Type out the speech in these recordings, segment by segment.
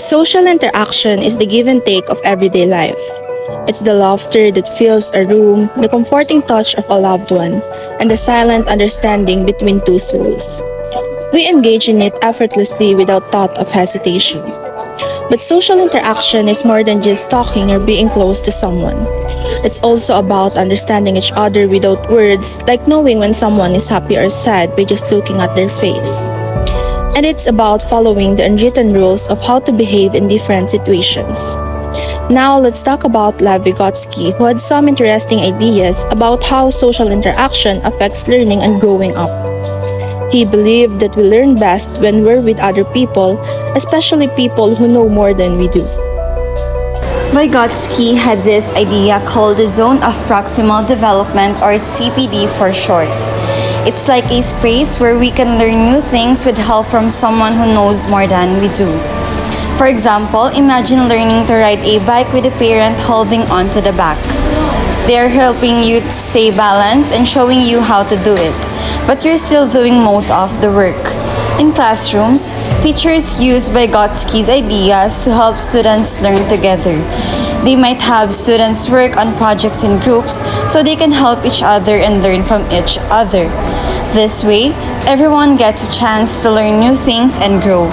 Social interaction is the give and take of everyday life. It's the laughter that fills a room, the comforting touch of a loved one, and the silent understanding between two souls. We engage in it effortlessly without thought of hesitation. But social interaction is more than just talking or being close to someone. It's also about understanding each other without words, like knowing when someone is happy or sad by just looking at their face. And it's about following the unwritten rules of how to behave in different situations. Now let's talk about Vygotsky, who had some interesting ideas about how social interaction affects learning and growing up. He believed that we learn best when we're with other people, especially people who know more than we do. Vygotsky had this idea called the Zone of Proximal Development, or CPD for short. It's like a space where we can learn new things with help from someone who knows more than we do. For example, imagine learning to ride a bike with a parent holding onto the back. They are helping you to stay balanced and showing you how to do it, but you're still doing most of the work. In classrooms, teachers use Vygotsky's ideas to help students learn together. They might have students work on projects in groups so they can help each other and learn from each other. This way, everyone gets a chance to learn new things and grow.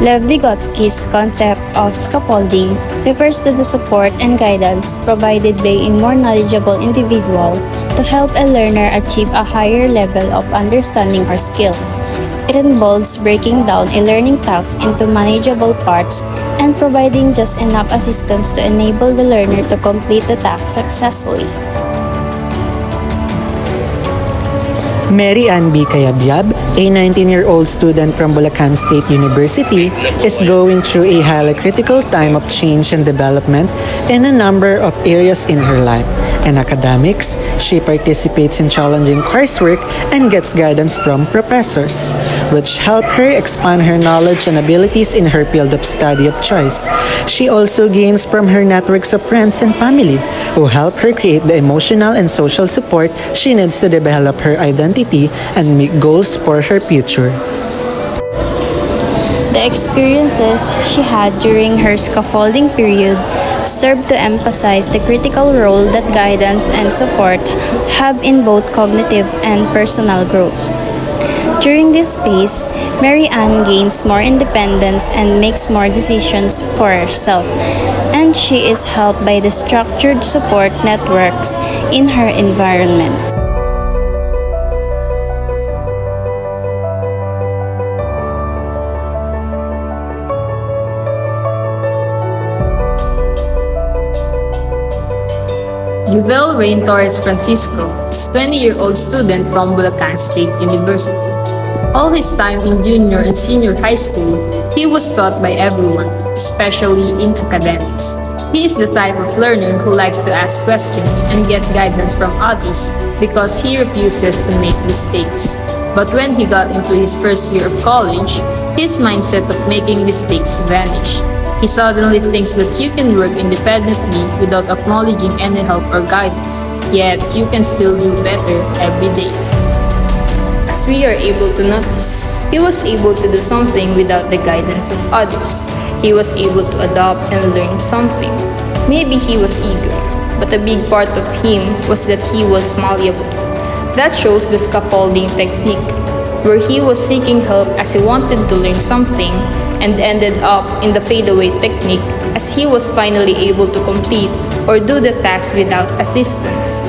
Vygotsky's concept of scaffolding refers to the support and guidance provided by a more knowledgeable individual to help a learner achieve a higher level of understanding or skill. It involves breaking down a learning task into manageable parts and providing just enough assistance to enable the learner to complete the task successfully. Mary Ann B. Kayabyab, a 19-year-old student from Bulacan State University, is going through a highly critical time of change and development in a number of areas in her life. In academics, she participates in challenging coursework and gets guidance from professors, which help her expand her knowledge and abilities in her field of study of choice. She also gains from her networks of friends and family, who help her create the emotional and social support she needs to develop her identity and make goals for her future. The experiences she had during her scaffolding period served to emphasize the critical role that guidance and support have in both cognitive and personal growth. During this phase, Mary Ann gains more independence and makes more decisions for herself, and she is helped by the structured support networks in her environment. Juvel Rain Torres Francisco is a 20-year-old student from Bulacan State University. All his time in junior and senior high school, he was taught by everyone, especially in academics. He is the type of learner who likes to ask questions and get guidance from others because he refuses to make mistakes. But when he got into his first year of college, his mindset of making mistakes vanished. He suddenly thinks that you can work independently without acknowledging any help or guidance, yet you can still do better every day. As we are able to notice, he was able to do something without the guidance of others. He was able to adopt and learn something. Maybe he was eager, but a big part of him was that he was malleable. That shows the scaffolding technique, where he was seeking help as he wanted to learn something and ended up in the fadeaway technique as he was finally able to complete or do the task without assistance.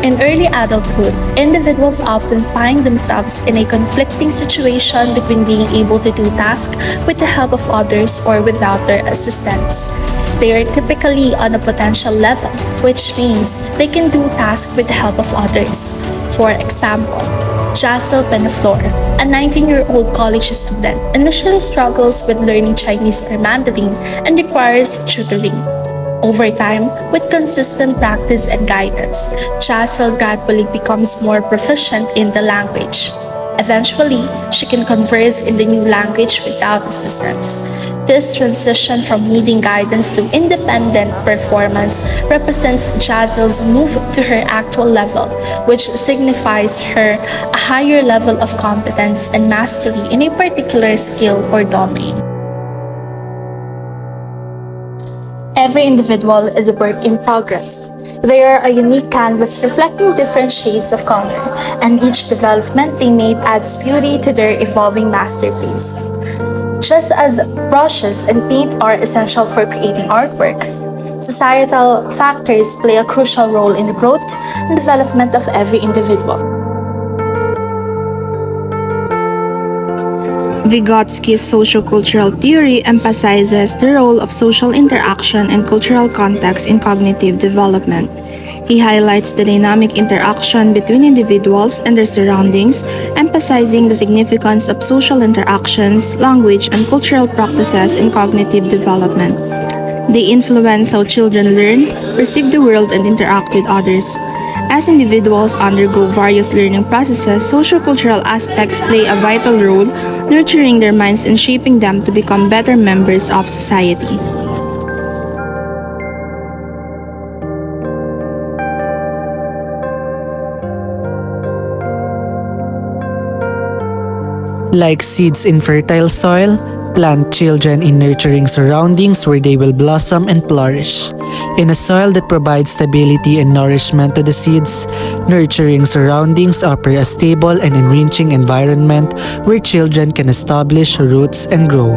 In early adulthood, individuals often find themselves in a conflicting situation between being able to do tasks with the help of others or without their assistance. They are typically on a potential level, which means they can do tasks with the help of others. For example, Jacel Benaflor, a 19-year-old college student, initially struggles with learning Chinese or Mandarin and requires tutoring. Over time, with consistent practice and guidance, Jacel gradually becomes more proficient in the language. Eventually, she can converse in the new language without assistance. This transition from needing guidance to independent performance represents Jazel's move to her actual level, which signifies her a higher level of competence and mastery in a particular skill or domain. Every individual is a work in progress. They are a unique canvas reflecting different shades of color, and each development they made adds beauty to their evolving masterpiece. Just as brushes and paint are essential for creating artwork, societal factors play a crucial role in the growth and development of every individual. Vygotsky's sociocultural theory emphasizes the role of social interaction and cultural context in cognitive development. He highlights the dynamic interaction between individuals and their surroundings, emphasizing the significance of social interactions, language, and cultural practices in cognitive development. They influence how children learn, perceive the world, and interact with others. As individuals undergo various learning processes, sociocultural aspects play a vital role, nurturing their minds and shaping them to become better members of society. Like seeds in fertile soil, plant children in nurturing surroundings where they will blossom and flourish. In a soil that provides stability and nourishment to the seeds, nurturing surroundings offer a stable and enriching environment where children can establish roots and grow.